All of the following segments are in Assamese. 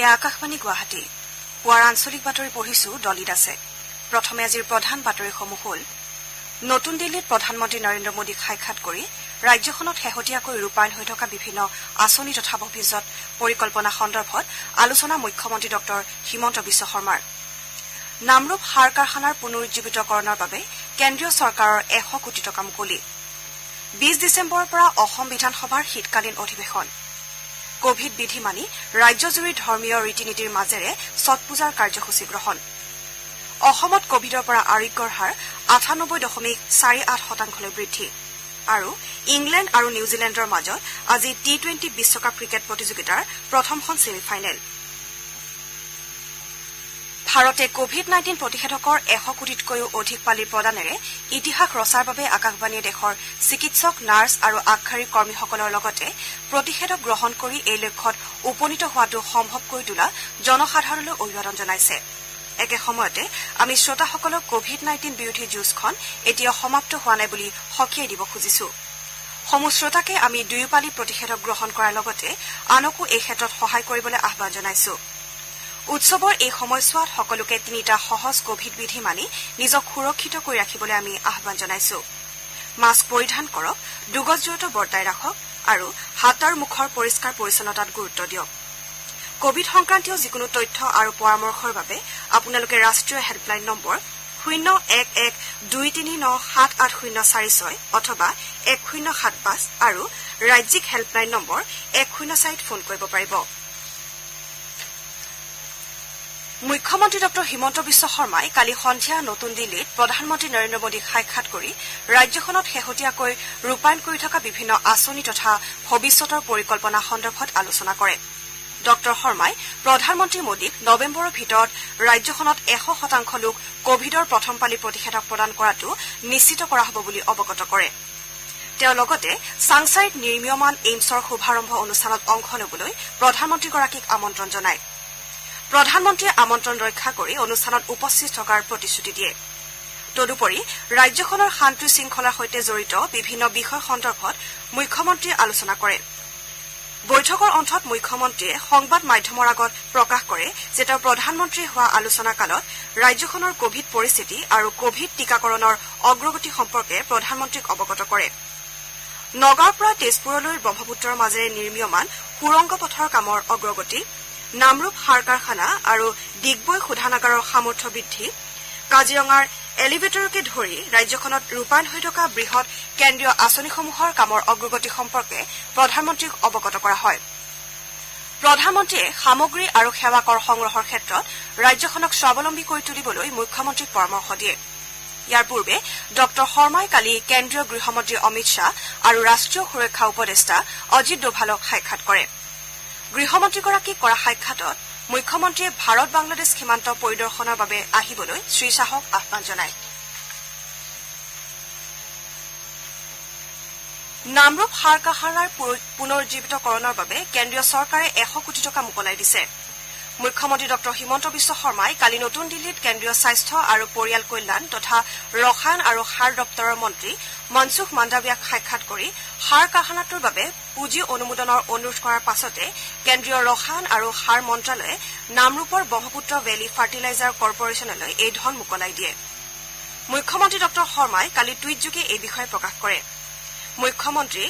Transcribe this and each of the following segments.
এয়া আকাশবাণী গুৱাহাটী পুৱাৰ আঞ্চলিক বাতৰি পঢ়িছো দলিত আছে প্ৰথমে আজিৰ প্ৰধান বাতৰিসমূহ হ'ল নতুন দিল্লীত প্ৰধানমন্ত্ৰী নৰেন্দ্ৰ মোদীক সাক্ষাৎ কৰি ৰাজ্যখনত শেহতীয়াকৈ ৰূপায়ণ হৈ থকা বিভিন্ন আঁচনি তথা ভৱিষ্যৎ পৰিকল্পনা সন্দৰ্ভত আলোচনা মুখ্যমন্ত্ৰী ডঃ হিমন্ত বিশ্ব শৰ্মাৰ নামৰূপ সাৰ কাৰখানাৰ পুনৰুজ্জীৱিতকৰণৰ বাবে কেন্দ্ৰীয় চৰকাৰৰ 100 কোটি টকা মুকলি 20 ডিচেম্বৰৰ পৰা অসম বিধানসভাৰ শীতকালীন অধিৱেশন কোভিড বিধি মানি ৰাজ্যজুৰি ধৰ্মীয় ৰীতি নীতিৰ মাজেৰে ছট পূজাৰ কাৰ্যসূচী গ্ৰহণ অসমত কোভিডৰ পৰা আৰোগ্যৰ হাৰ 98.48% বৃদ্ধি আৰু ইংলেণ্ড আৰু নিউজিলেণ্ডৰ মাজত আজি টি-20 বিশ্বকাপ ক্ৰিকেট প্ৰতিযোগিতাৰ প্ৰথমখন ছেমি ফাইনেল ভাৰতে কোভিড-19 প্ৰতিষেধকৰ 100 কোটিতকৈও অধিক পালি প্ৰদানেৰে ইতিহাস ৰচাৰ বাবে আকাশবাণীয়ে দেশৰ চিকিৎসক নাৰ্ছ আৰু আগশাৰীৰ কৰ্মীসকলৰ লগতে প্ৰতিষেধক গ্ৰহণ কৰি এই লক্ষ্যত উপনীত হোৱাটো সম্ভৱ কৰি তোলা জনসাধাৰণলৈ অভিবাদন জনাইছে একে সময়তে আমি শ্ৰোতাসকলক কোভিড-19 বিৰোধী যুঁজখন এতিয়াও সমাপ্ত হোৱা নাই বুলি সকীয়াই দিব খুজিছো সমূহ শ্ৰোতাকে আমি দুয়োপালি প্ৰতিষেধক গ্ৰহণ কৰাৰ লগতে আনকো এই ক্ষেত্ৰত সহায় কৰিবলৈ আহ্বান জনাইছো উৎসৱৰ এই সময়ছোৱাত সকলোকে তিনিটা সহজ কোভিড বিধি মানি নিজক সুৰক্ষিত কৰি ৰাখিবলৈ আমি আহ্বান জনাইছো মাস্ক পৰিধান কৰক দুগজ দূৰত্ব বৰ্তাই ৰাখক আৰু হাত আৰু মুখৰ পৰিষ্কাৰ পৰিচ্ছন্নতাত গুৰুত্ব দিয়ক কোভিড সংক্ৰান্তীয় যিকোনো তথ্য আৰু পৰামৰ্শৰ বাবে আপোনালোকে ৰাষ্ট্ৰীয় হেল্পলাইন নম্বৰ 01123978046 অথবা 1075 আৰু ৰাজ্যিক হেল্পলাইন নম্বৰ 104ত ফোন কৰিব পাৰিব মুখ্যমন্ত্ৰী ডঃ হিমন্ত বিশ্ব শৰ্মাই কালি সন্ধিয়া নতুন দিল্লীত প্ৰধানমন্ত্ৰী নৰেন্দ্ৰ মোদীক সাক্ষাৎ কৰি ৰাজ্যখনত শেহতীয়াকৈ ৰূপায়ণ কৰি থকা বিভিন্ন আঁচনি তথা ভৱিষ্যতৰ পৰিকল্পনা সন্দৰ্ভত আলোচনা কৰে ডঃ শৰ্মাই প্ৰধানমন্ত্ৰী মোদীক নৱেম্বৰৰ ভিতৰত ৰাজ্যখনত 100% লোক কোভিডৰ প্ৰথম পালি প্ৰতিষেধক প্ৰদান কৰাটো নিশ্চিত কৰা হ'ব বুলি অৱগত কৰে তেওঁ লগতে চাংচাৰীত নিৰ্মীয়মান এইমছৰ শুভাৰম্ভ অনুষ্ঠানত অংশ ল'বলৈ প্ৰধানমন্ত্ৰীগৰাকীক আমন্ত্ৰণ জনায় প্ৰধানমন্ত্ৰীয়ে আমন্ত্ৰণ ৰক্ষা কৰি অনুষ্ঠানত উপস্থিত থকাৰ প্ৰতিশ্ৰুতি দিয়ে তদুপৰি ৰাজ্যখনৰ শান্তি শৃংখলাৰ সৈতে জড়িত বিভিন্ন বিষয় সন্দৰ্ভত মুখ্যমন্ত্ৰীয়ে আলোচনা কৰে বৈঠকৰ অন্তত মুখ্যমন্ত্ৰীয়ে সংবাদ মাধ্যমৰ আগত প্ৰকাশ কৰে যে তেওঁ প্ৰধানমন্ত্ৰী হোৱা আলোচনা কালত ৰাজ্যখনৰ কোভিড পৰিস্থিতি আৰু কোভিড টীকাকৰণৰ অগ্ৰগতি সম্পৰ্কে প্ৰধানমন্ত্ৰীক অৱগত কৰে নগাঁৱৰ পৰা তেজপুৰলৈ ব্ৰহ্মপুত্ৰৰ মাজেৰে নিৰ্মীয়মান সুৰংগ পথৰ কামৰ অগ্ৰগতি নামৰূপ সাৰ কাৰখানা আৰু ডিগবৈ শোধনাগাৰৰ সামৰ্থ্য বৃদ্ধি কাজিৰঙাৰ এলিভেটৰকে ধৰি ৰাজ্যখনত ৰূপায়ণ হৈ থকা বৃহৎ কেন্দ্ৰীয় আঁচনিসমূহৰ কামৰ অগ্ৰগতি সম্পৰ্কে প্ৰধানমন্ত্ৰীক অৱগত কৰা হয় প্ৰধানমন্ত্ৰীয়ে সামগ্ৰী আৰু সেৱা কৰ সংগ্ৰহৰ ক্ষেত্ৰত ৰাজ্যখনক স্বাৱলম্বী কৰি তুলিবলৈ মুখ্যমন্ত্ৰীক পৰামৰ্শ দিয়ে ইয়াৰ পূৰ্বে ডঃ শৰ্মাই কালি কেন্দ্ৰীয় গৃহমন্ত্ৰী অমিত শ্বাহ আৰু ৰাষ্ট্ৰীয় সুৰক্ষা উপদেষ্টা অজিত ডোভালক সাক্ষাৎ কৰে গৃহমন্ত্ৰীগৰাকীক কৰা সাক্ষাতত মুখ্যমন্ত্ৰীয়ে ভাৰত বাংলাদেশ সীমান্ত পৰিদৰ্শনৰ বাবে আহিবলৈ শ্ৰীশ্বাহক আহ্বান জনায় নামৰূপ সাৰ কাৰখানাৰ পুনৰুজ্জীৱিতকৰণৰ বাবে কেন্দ্ৰীয় চৰকাৰে 100 কোটি টকা মোকলাই দিছে মুখ্যমন্ত্ৰী ডঃ হিমন্ত বিশ্ব শৰ্মাই কালি নতুন দিল্লীত কেন্দ্ৰীয় স্বাস্থ্য আৰু পৰিয়াল কল্যাণ তথা ৰসায়ন আৰু সাৰ দপ্তৰৰ মন্ত্ৰী মনসুখ মাণ্ডাভিয়াক সাক্ষাৎ কৰি সাৰ কাৰখানাটোৰ বাবে পুঁজি অনুমোদনৰ অনুৰোধ কৰাৰ পাছতে কেন্দ্ৰীয় ৰসায়ন আৰু সাৰ মন্ত্ৰালয়ে নামৰূপৰ ব্ৰহ্মপুত্ৰ ভেলী ফাৰ্টিলাইজাৰ কৰ্পৰেশ্যনলৈ এই ধন মোকলাই দিয়ে মুখ্যমন্ত্ৰী ডঃ শৰ্মাই কালি টুইটযোগে এই বিষয়ে প্ৰকাশ কৰে মুখ্যমন্ত্ৰী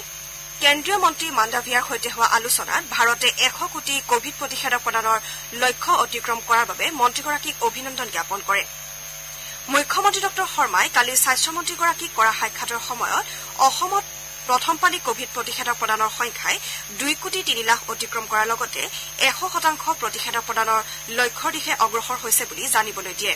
কেন্দ্ৰীয় মন্ত্ৰী মাণ্ডাভিয়াৰ সৈতে হোৱা আলোচনাত ভাৰতে 100 কোটি কোভিড প্ৰতিষেধক প্ৰদানৰ লক্ষ্য অতিক্ৰম কৰাৰ বাবে মন্ত্ৰীগৰাকীক অভিনন্দন জ্ঞাপন কৰে মুখ্যমন্ত্ৰী ডঃ শৰ্মাই কালি স্বাস্থ্যমন্ত্ৰীগৰাকীক কৰা সাক্ষাতৰ সময়ত অসমত প্ৰথম পালি কোভিড প্ৰতিষেধক প্ৰদানৰ সংখ্যাই 2 কোটি 3 লাখ অতিক্ৰম কৰাৰ লগতে 100% প্ৰতিষেধক প্ৰদানৰ লক্ষ্যৰ দিশে অগ্ৰসৰ হৈছে বুলি জানিবলৈ দিয়ে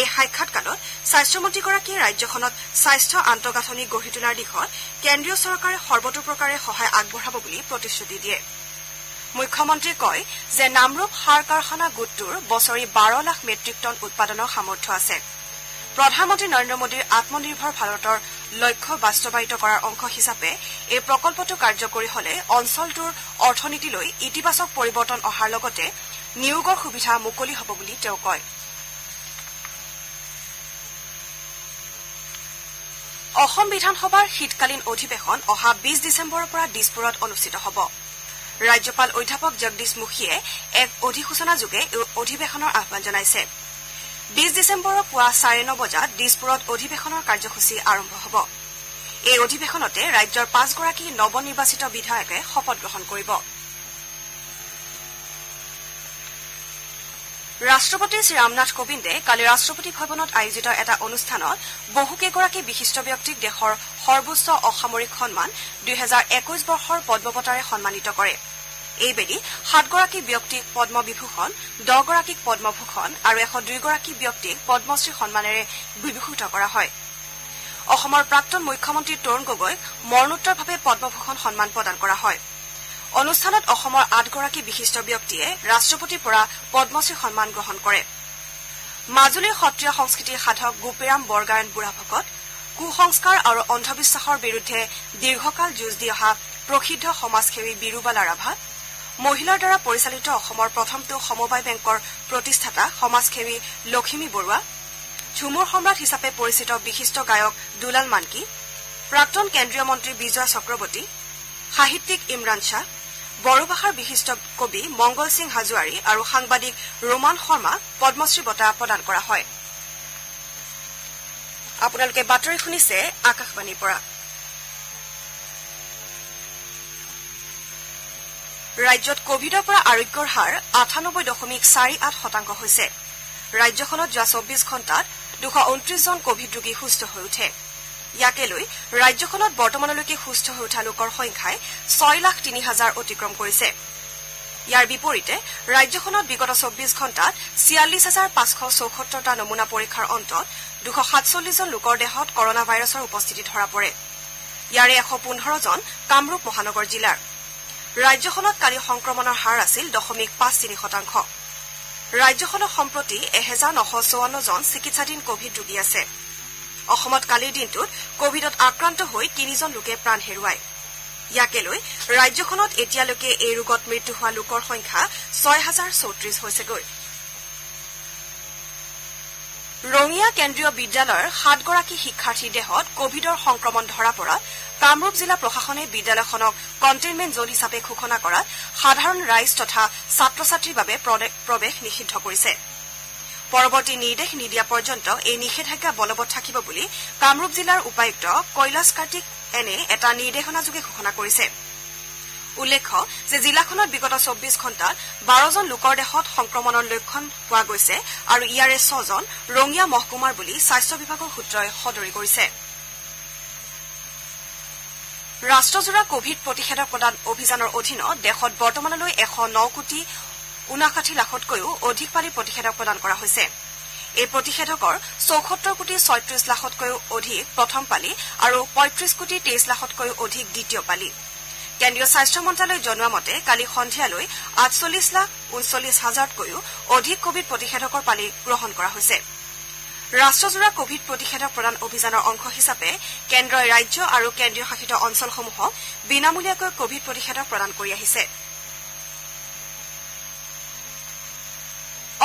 এই সাক্ষাৎকালত স্বাস্থ্যমন্ত্ৰীগৰাকীয়ে ৰাজ্যখনত স্বাস্থ্য আন্তঃগাঁথনি গঢ়ি তোলাৰ দিশত কেন্দ্ৰীয় চৰকাৰে সৰ্বতোপ্ৰকাৰে সহায় আগবঢ়াব বুলি প্ৰতিশ্ৰুতি দিয়ে মুখ্যমন্ত্ৰীয়ে কয় যে নামৰূপ সাৰ কাৰখানা গোটটোৰ বছৰি 12 লাখ মেট্ৰিক টন উৎপাদনৰ সামৰ্থ্য আছে প্ৰধানমন্ত্ৰী নৰেন্দ্ৰ মোদীৰ আত্মনিৰ্ভৰ ভাৰতৰ লক্ষ্য বাস্তৱায়িত কৰাৰ অংশ হিচাপে এই প্ৰকল্পটো কাৰ্যকৰী হলে অঞ্চলটোৰ অৰ্থনীতিলৈ ইতিবাচক পৰিৱৰ্তন অহাৰ লগতে নিয়োগৰ সুবিধা মুকলি হ'ব বুলি তেওঁ কয় অসম বিধানসভাৰ শীতকালীন অধিৱেশন অহা 20 ডিচেম্বৰৰ পৰা দিছপুৰত অনুষ্ঠিত হ'ব ৰাজ্যপাল অধ্যাপক জগদীশ মুখীয়ে এক অধিসূচনাযোগে এই অধিৱেশনৰ আহান জনাইছে 20 ডিচেম্বৰৰ পুৱা 9:30 বজাত দিছপুৰত অধিৱেশনৰ কাৰ্যসূচী আৰম্ভ হ'ব এই অধিৱেশনতে ৰাজ্যৰ 5 গৰাকী নৱনিৰ্বাচিত বিধায়কে শপত গ্ৰহণ কৰিব ৰাষ্ট্ৰপতি শ্ৰী ৰামনাথ কোবিন্দে কালি ৰাষ্ট্ৰপতি ভৱনত আয়োজিত এটা অনুষ্ঠানত বহুকেইগৰাকী বিশিষ্ট ব্যক্তিক দেশৰ সৰ্বোচ্চ অসামৰিক সন্মান 2021 বৰ্ষৰ পদ্ম বঁটাৰে সন্মানিত কৰে এইবেলি 7 গৰাকী ব্যক্তিক পদ্মবিভূষণ 10 গৰাকীক পদ্মভূষণ আৰু 102 গৰাকী ব্যক্তিক পদ্মশ্ৰী সন্মানেৰে বিভূষিত কৰা হয় অসমৰ প্ৰাক্তন মুখ্যমন্ত্ৰী তৰুণ গগৈক মৰণোত্তৰভাৱে পদ্মভূষণ সন্মান প্ৰদান কৰা হয় অনুষ্ঠানত অসমৰ 8 গৰাকী বিশিষ্ট ব্যক্তিয়ে ৰাষ্ট্ৰপতিৰ পৰা পদ্মশ্ৰী সন্মান গ্ৰহণ কৰে মাজুলীৰ সত্ৰীয়া সংস্কৃতিৰ সাধক গোপীৰাম বৰগায়ন বুঢ়াভকত কুসংস্কাৰ আৰু অন্ধবিশ্বাসৰ বিৰুদ্ধে দীৰ্ঘকাল যুঁজ দি অহা প্ৰসিদ্ধ সমাজসেৱী বিৰুবালা ৰাভা মহিলাৰ দ্বাৰা পৰিচালিত অসমৰ প্ৰথমটো সমবায় বেংকৰ প্ৰতিষ্ঠাতা সমাজসেৱী লখিমী বৰুৱা ঝুমুৰ সম্ৰাট হিচাপে পৰিচিত বিশিষ্ট গায়ক দুলাল মানকি প্ৰাক্তন কেন্দ্ৰীয় মন্ত্ৰী বিজয় চক্ৰৱৰ্তী সাহিত্যিক ইমৰান শ্বাহ বড়ো ভাষাৰ বিশিষ্ট কবি মংগল সিং হাজোৱাৰী আৰু সাংবাদিক ৰোমান শৰ্মাক পদ্মশ্ৰী বঁটা প্ৰদান কৰা হয় আপোনালোকে বাতৰি শুনিছে আকাশবাণীৰ পৰা ৰাজ্যত কোভিডৰ পৰা আৰোগ্যৰ হাৰ 98.48% হৈছে ৰাজ্যখনত যোৱা 24 ঘণ্টাত 229 জন কোভিড ৰোগী সুস্থ হৈ উঠে ইয়াকে লৈ ৰাজ্যখনত বৰ্তমানলৈকে সুস্থ হৈ উঠা লোকৰ সংখ্যাই 6,03,000 অতিক্ৰম কৰিছে ইয়াৰ বিপৰীতে ৰাজ্যখনত বিগত 24 ঘণ্টাত 46,574টা নমুনা পৰীক্ষাৰ অন্তত 247 জন লোকৰ দেহত কৰনা ভাইৰাছৰ উপস্থিতি ধৰা পৰে ইয়াৰে 115 জন কামৰূপ মহানগৰ জিলাৰ ৰাজ্যখনত কালি সংক্ৰমণৰ হাৰ আছিল 0.53%। ৰাজ্যখনত সম্প্ৰতি 1954 জন চিকিৎসাধীন কোভিড ৰোগী আছে অসমত কালিৰ দিনটোত কোভিডত আক্ৰান্ত হৈ 3 জন লোকে প্ৰাণ হেৰুৱায় ইয়াকে লৈ ৰাজ্যখনত এতিয়ালৈকে এই ৰোগত মৃত্যু হোৱা লোকৰ সংখ্যা 6,034 হৈছেগৈ ৰঙিয়া কেন্দ্ৰীয় বিদ্যালয়ৰ 7 গৰাকী শিক্ষাৰ্থীৰ দেহত কোভিডৰ সংক্ৰমণ ধৰা পৰাত কামৰূপ জিলা প্ৰশাসনে বিদ্যালয়খনক কণ্টেইনমেণ্ট জোন হিচাপে ঘোষণা কৰাত সাধাৰণ ৰাইজ তথা ছাত্ৰ ছাত্ৰীৰ বাবে প্ৰৱেশ নিষিদ্ধ কৰিছে পৰৱৰ্তী নিৰ্দেশ নিদিয়া পৰ্যন্ত এই নিষেধাজ্ঞা বলবৎ থাকিব বুলি কামৰূপ জিলাৰ উপায়ুক্ত কৈলাশ কাৰ্তিক এনে এটা নিৰ্দেশনাযোগে ঘোষণা কৰিছে উল্লেখ্য যে জিলাখনত বিগত 24 ঘণ্টাত 12 জন লোকৰ দেহত সংক্ৰমণৰ লক্ষণ পোৱা গৈছে আৰু ইয়াৰে 6 জন ৰঙিয়া মহকুমাৰ বুলি স্বাস্থ্য বিভাগৰ সূত্ৰই সদৰি কৰিছে ৰাষ্ট্ৰজোৰা কোভিড প্ৰতিষেধক প্ৰদান অভিযানৰ অধীনত দেশত বৰ্তমানলৈ 109,59 লাখতকৈও অধিক পালি প্ৰতিষেধক প্ৰদান কৰা হৈছে এই প্ৰতিষেধকৰ 74,36 লাখতকৈও অধিক প্ৰথম পালি আৰু 35,23 লাখতকৈও অধিক দ্বিতীয় পালি কেন্দ্ৰীয় স্বাস্থ্য মন্ত্ৰালয়ে জনোৱা মতে কালি সন্ধিয়ালৈ 48,39,000তকৈও অধিক কোভিড প্ৰতিষেধকৰ পালি গ্ৰহণ কৰা হৈছে ৰাষ্ট্ৰজোৰা কোভিড প্ৰতিষেধক প্ৰদান অভিযানৰ অংশ হিচাপে কেন্দ্ৰই ৰাজ্য আৰু কেন্দ্ৰীয় শাসিত অঞ্চলসমূহক বিনামূলীয়াকৈ কোভিড প্ৰতিষেধক প্ৰদান কৰি আহিছে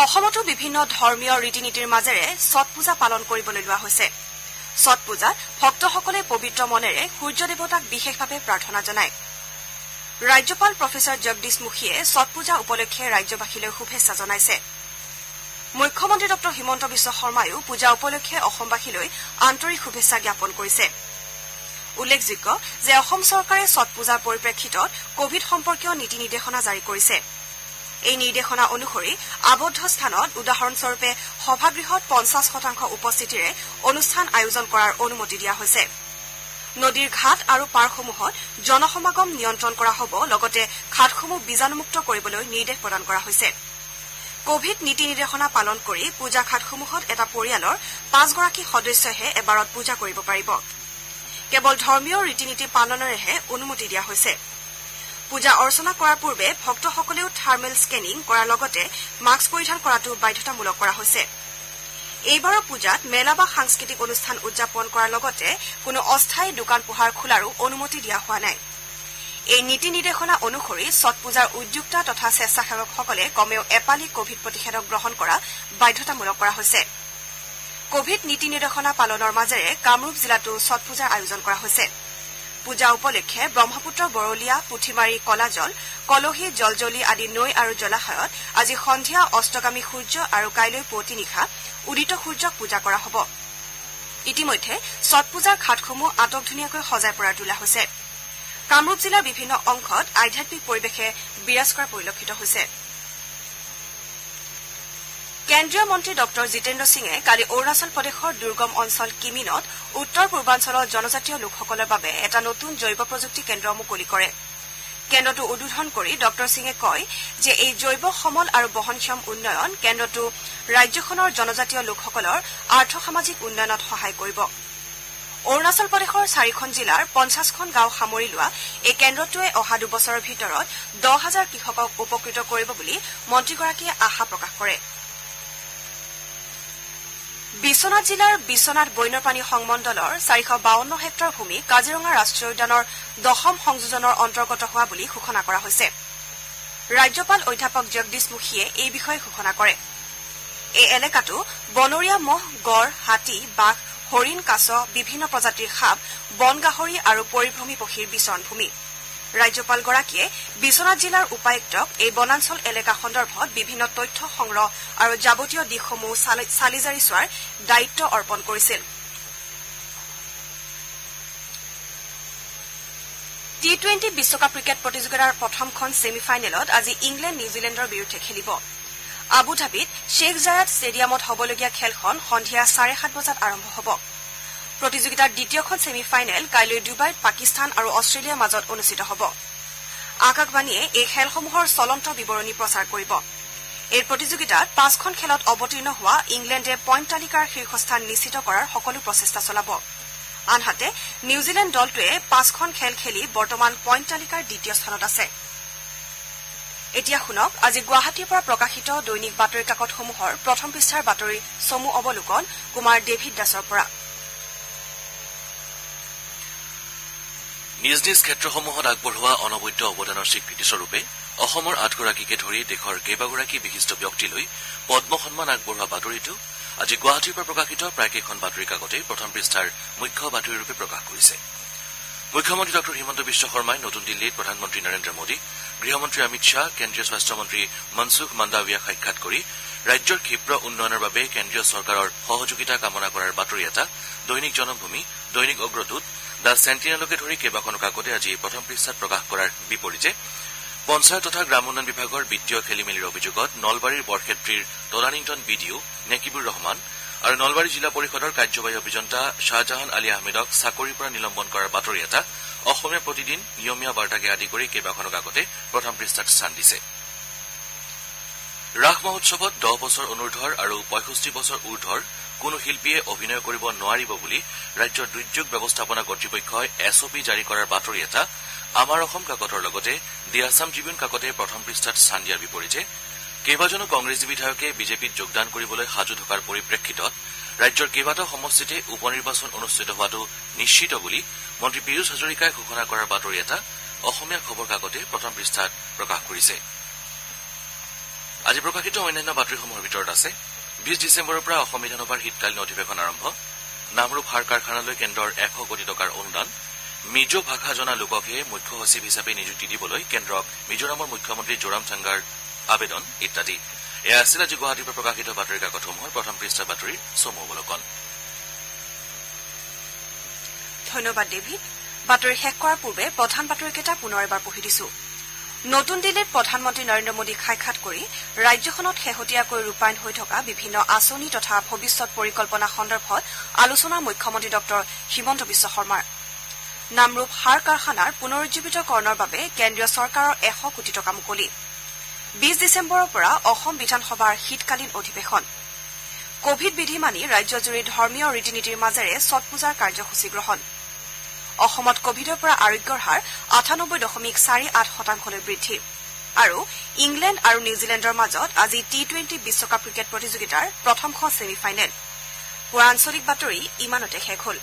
অসমতো বিভিন্ন ধৰ্মীয় ৰীতি নীতিৰ মাজেৰে ছট পূজা পালন কৰিবলৈ লোৱা হৈছে ছট পূজাত ভক্তসকলে পবিত্ৰ মনেৰে সূৰ্য দেৱতাক বিশেষভাৱে প্ৰাৰ্থনা জনায় ৰাজ্যপাল প্ৰফেচৰ জগদীশ মুখীয়ে ছট পূজা উপলক্ষে ৰাজ্যবাসীলৈ শুভেচ্ছা জনাইছে মুখ্যমন্ত্ৰী ডঃ হিমন্ত বিশ্ব শৰ্মায়ো পূজা উপলক্ষে অসমবাসীলৈ আন্তৰিক শুভেচ্ছা জ্ঞাপন কৰিছে উল্লেখযোগ্য যে অসম চৰকাৰে ছট পূজাৰ পৰিপ্ৰেক্ষিতত কোভিড সম্পৰ্কীয় নীতি নিৰ্দেশনা জাৰি কৰিছে এই নিৰ্দেশনা অনুসৰি আবদ্ধ স্থানত উদাহৰণস্বৰূপে সভাগৃহত 50% উপস্থিতিৰে অনুষ্ঠান আয়োজন কৰাৰ অনুমতি দিয়া হৈছে নদীৰ ঘাট আৰু পাৰসমূহত জনসমাগম নিয়ন্ত্ৰণ কৰা হ'ব লগতে ঘাটসমূহ বীজাণুমুক্ত কৰিবলৈ নিৰ্দেশ প্ৰদান কৰা হৈছে কোভিড নীতি নিৰ্দেশনা পালন কৰি পূজা ঘাটসমূহত এটা পৰিয়ালৰ 5 গৰাকী সদস্যহে এবাৰত পূজা কৰিব পাৰিব কেৱল ধৰ্মীয় ৰীতি নীতি পালনেৰেহে অনুমতি দিয়া হৈছে পূজা অৰ্চনা কৰাৰ পূৰ্বে ভক্তসকলেও থাৰ্মেল স্কেনিং কৰাৰ লগতে মাস্ক পৰিধান কৰাটো বাধ্যতামূলক কৰা হৈছে এইবাৰৰ পূজাত মেলা বা সাংস্কৃতিক অনুষ্ঠান উদযাপন কৰাৰ লগতে কোনো অস্থায়ী দোকান পোহাৰ খোলাৰো অনুমতি দিয়া হোৱা নাই এই নীতি নিৰ্দেশনা অনুসৰি ছট পূজাৰ উদ্যোক্তা তথা স্বেচ্ছাসেৱকসকলে কমেও এপালি কোভিড প্ৰতিষেধক গ্ৰহণ কৰা বাধ্যতামূলক কৰা হৈছে কোভিড নীতি নিৰ্দেশনা পালনৰ মাজেৰে কামৰূপ জিলাতো ছট পূজাৰ আয়োজন কৰা হৈছে পূজা উপলক্ষে ব্ৰহ্মপুত্ৰ বৰলীয়া পুথিমাৰী কলাজল কলহী জলজলি আদি নৈ আৰু জলাশয়ত আজি সন্ধিয়া অস্তগামী সূৰ্য আৰু কাইলৈ পুৱতি নিশা উদিত সূৰ্যক পূজা কৰা হ'ব ইতিমধ্যে ছট পূজাৰ ঘাটসমূহ আটকধুনীয়াকৈ সজাই পৰাই তোলা হৈছে কামৰূপ জিলাৰ বিভিন্ন অংশত আধ্যাত্মিক পৰিৱেশে বিৰাজ কৰা পৰিলক্ষিত হৈছে কেন্দ্ৰীয় মন্ত্ৰী ডঃ জিতেন্দ্ৰ সিঙে কালি অৰুণাচল প্ৰদেশৰ দুৰ্গম অঞ্চল কিমিনত উত্তৰ পূৰ্বাঞ্চলৰ জনজাতীয় লোকসকলৰ বাবে এটা নতুন জৈৱ প্ৰযুক্তি কেন্দ্ৰ মুকলি কৰে কেন্দ্ৰটো উদ্বোধন কৰি ডঃ সিঙে কয় যে এই জৈৱ সমল আৰু বহনক্ষম উন্নয়ন কেন্দ্ৰটো ৰাজ্যখনৰ জনজাতীয় লোকসকলৰ আৰ্থ-সামাজিক উন্নয়নত সহায় কৰিব অৰুণাচল প্ৰদেশৰ 4খন জিলাৰ 50খন গাঁও সামৰি লোৱা এই কেন্দ্ৰটোৱে অহা দুবছৰৰ ভিতৰত 10,000 কৃষকক উপকৃত কৰিব বুলি মন্ত্ৰীগৰাকীয়ে আশা প্ৰকাশ কৰে বিশ্বনাথ জিলাৰ বিশ্বনাথ বন্যপ্ৰাণী সংমণ্ডলৰ 452 হেক্টৰ ভূমি কাজিৰঙা ৰাষ্ট্ৰীয় উদ্যানৰ 10ম সংযোজনৰ অন্তৰ্গত হোৱা বুলি ঘোষণা কৰা হৈছে ৰাজ্যপাল অধ্যাপক জগদীশ মুখীয়ে এই বিষয়ে ঘোষণা কৰে এই এলেকাটো বনৰীয়া মহ গড় হাতী বাঘ হৰিণ কাছ বিভিন্ন প্ৰজাতিৰ সাপ বন গাহৰি আৰু পৰিভ্ৰমী পক্ষীৰ বিচৰণ ভূমি ৰাজ্যপালগৰাকীয়ে বিশ্বনাথ জিলাৰ উপায়ুক্তক এই বনাঞ্চল এলেকা সন্দৰ্ভত বিভিন্ন তথ্য সংগ্ৰহ আৰু যাৱতীয় দিশসমূহ চালিজাৰি চোৱাৰ দায়িত্ব অৰ্পণ কৰিছিল টি-20 বিশ্বকাপ ক্ৰিকেট প্ৰতিযোগিতাৰ প্ৰথমখন ছেমি ফাইনেলত আজি ইংলেণ্ড নিউজিলেণ্ডৰ বিৰুদ্ধে খেলিব আবুধাবিত শ্বেখ জায়াদ ষ্টেডিয়ামত হ'বলগীয়া খেলখন সন্ধিয়া 7:30 বজাত আৰম্ভ হ'ব প্ৰতিযোগিতাৰ দ্বিতীয়খন ছেমি ফাইনেল কাইলৈ ডুবাইত পাকিস্তান আৰু অষ্ট্ৰেলিয়াৰ মাজত অনুষ্ঠিত হ'ব আকাশবাণীয়ে এই খেলসমূহৰ চলন্ত বিৱৰণী প্ৰচাৰ কৰিব এই প্ৰতিযোগিতাত 5খন খেলত অৱতীৰ্ণ হোৱা ইংলেণ্ডে পইণ্ট তালিকাৰ শীৰ্ষস্থান নিশ্চিত কৰাৰ সকলো প্ৰচেষ্টা চলাব আনহাতে নিউজিলেণ্ড দলটোৱে 5খন খেল খেলি বৰ্তমান পইণ্ট তালিকাৰ দ্বিতীয় স্থানত আছে এতিয়া শুনক আজি গুৱাহাটীৰ পৰা প্ৰকাশিত দৈনিক বাতৰি কাকতসমূহৰ প্ৰথম পৃষ্ঠাৰ বাতৰি চমু অৱলোকন কুমাৰ ডেভিড দাসৰ পৰা নিজ নিজ ক্ষেত্ৰসমূহত আগবঢ়োৱা অনবদ্য অৱদানৰ স্বীকৃতিস্বৰূপে অসমৰ 8গৰাকীকে ধৰি দেশৰ কেইবাগৰাকী বিশিষ্ট ব্যক্তিলৈ পদ্ম সন্মান আগবঢ়োৱা বাতৰিটো আজি গুৱাহাটীৰ পৰা প্ৰকাশিত প্ৰায়কেইখন বাতৰি কাকতে প্ৰথম পৃষ্ঠাৰ মুখ্য বাতৰিৰূপে প্ৰকাশ কৰিছে মুখ্যমন্ত্ৰী ডঃ হিমন্ত বিশ্ব শৰ্মাই নতুন দিল্লীত প্ৰধানমন্ত্ৰী নৰেন্দ্ৰ মোদী গৃহমন্ত্ৰী অমিত শ্বাহ কেন্দ্ৰীয় স্বাস্থ্যমন্ত্ৰী মনসুখ মাণ্ডাভিয়াক সাক্ষাৎ কৰি ৰাজ্যৰ ক্ষীপ্ৰ উন্নয়নৰ বাবে কেন্দ্ৰীয় চৰকাৰৰ সহযোগিতা কামনা কৰাৰ বাতৰি এটা দৈনিক জনভূমি দৈনিক অগ্ৰদূত দ্য চেণ্টিনেলকে ধৰি কেইবাখনো কাকতে আজি প্ৰথম পৃষ্ঠাত প্ৰকাশ কৰাৰ বিপৰীতে পঞ্চায়ত তথা গ্ৰাম উন্নয়ন বিভাগৰ বিত্তীয় খেলিমেলিৰ অভিযোগত নলবাৰীৰ বৰক্ষেত্ৰীৰ তদানীন্তন বিডিঅ নেকিবুৰ ৰহমান আৰু নলবাৰী জিলা পৰিষদৰ কাৰ্যবাহী অভিযন্তা শ্বাহজাহান আলী আহমেদক চাকৰিৰ পৰা নিলম্বন কৰাৰ বাতৰি এটা অসমীয়া প্ৰতিদিন নিয়মীয়া বাৰ্তাকে আদি কৰি কেইবাখনো কাকতে প্ৰথম পৃষ্ঠাত স্থান দিছে ৰাস মহোৎসৱত 10 বছৰ অনুৰ্ধৰ আৰু 65 বছৰ ঊৰ্ধৰ কোনো শিল্পীয়ে অভিনয় কৰিব নোৱাৰিব বুলি ৰাজ্যৰ দুৰ্যোগ ব্যৱস্থাপনা কৰ্তৃপক্ষই এছঅপি জাৰি কৰাৰ বাতৰি এটা আমাৰ অসম কাকতৰ লগতে দি আছাম ট্ৰিবিউন কাকতে প্ৰথম পৃষ্ঠাত স্থান দিয়াৰ বিপৰীতে কেইবাজনো কংগ্ৰেছী বিধায়কে বিজেপিত যোগদান কৰিবলৈ সাজু থকাৰ পৰিপ্ৰেক্ষিতত ৰাজ্যৰ কেইবাটাও সমষ্টিতে উপ নিৰ্বাচন অনুষ্ঠিত হোৱাটো নিশ্চিত বুলি মন্ত্ৰী পীয়ুষ হাজৰিকাই ঘোষণা কৰাৰ বাতৰি এটা অসমীয়া খবৰ কাকতে প্ৰথম পৃষ্ঠাত প্ৰকাশ কৰিছে আজি প্ৰকাশিত অন্যান্য বাতৰিসমূহৰ ভিতৰত আছে 20 ডিচেম্বৰৰ পৰা অসম বিধানসভাৰ শীতকালীন অধিৱেশন আৰম্ভ নামৰূপ সাৰ কাৰখানালৈ কেন্দ্ৰৰ 100 কোটি টকাৰ অনুদান মিজো ভাষা জনা লোককহে মুখ্য সচিব হিচাপে নিযুক্তি দিবলৈ কেন্দ্ৰক মিজোৰামৰ মুখ্যমন্ত্ৰী জোৰামথাংগাৰ আবেদন ইত্যাদি এয়া আছিল আজি গুৱাহাটীৰ পৰা প্ৰকাশিত বাতৰি কাকতসমূহৰ প্ৰথম পৃষ্ঠাৰ বাতৰিৰ চমু অৱলোকন ধন্যবাদ ডেভিড বাতৰি শেষ কৰাৰ পূৰ্বে প্ৰধান বাতৰিকেইটা পুনৰ এবাৰ পঢ়ি দিছো নতুন দিল্লীত প্ৰধানমন্ত্ৰী নৰেন্দ্ৰ মোদীক সাক্ষাৎ কৰি ৰাজ্যখনত শেহতীয়াকৈ ৰূপায়ণ হৈ থকা বিভিন্ন আঁচনি তথা ভৱিষ্যৎ পৰিকল্পনা সন্দৰ্ভত আলোচনা মুখ্যমন্ত্ৰী ডঃ হিমন্ত বিশ্ব শৰ্মাৰ নামৰূপ সাৰ কাৰখানাৰ পুনৰুজ্জীৱিতকৰণৰ বাবে কেন্দ্ৰীয় চৰকাৰৰ 100 কোটি টকা মুকলি 20 ডিচেম্বৰৰ পৰা অসম বিধানসভাৰ শীতকালীন অধিৱেশন কোভিড বিধি মানি ৰাজ্যজুৰি ধৰ্মীয় ৰীতি নীতিৰ মাজেৰে ছট পূজাৰ কাৰ্যসূচী গ্ৰহণ অসমত কোভিডৰ পৰা আৰোগ্যৰ হাৰ 98.48% বৃদ্ধি আৰু ইংলেণ্ড আৰু নিউজিলেণ্ডৰ মাজত আজি টি-20 বিশ্বকাপ ক্ৰিকেট প্ৰতিযোগিতাৰ প্ৰথমখন ছেমি ফাইনেল পুৱা আঞ্চলিক বাতৰি ইমানতে শেষ হ'ল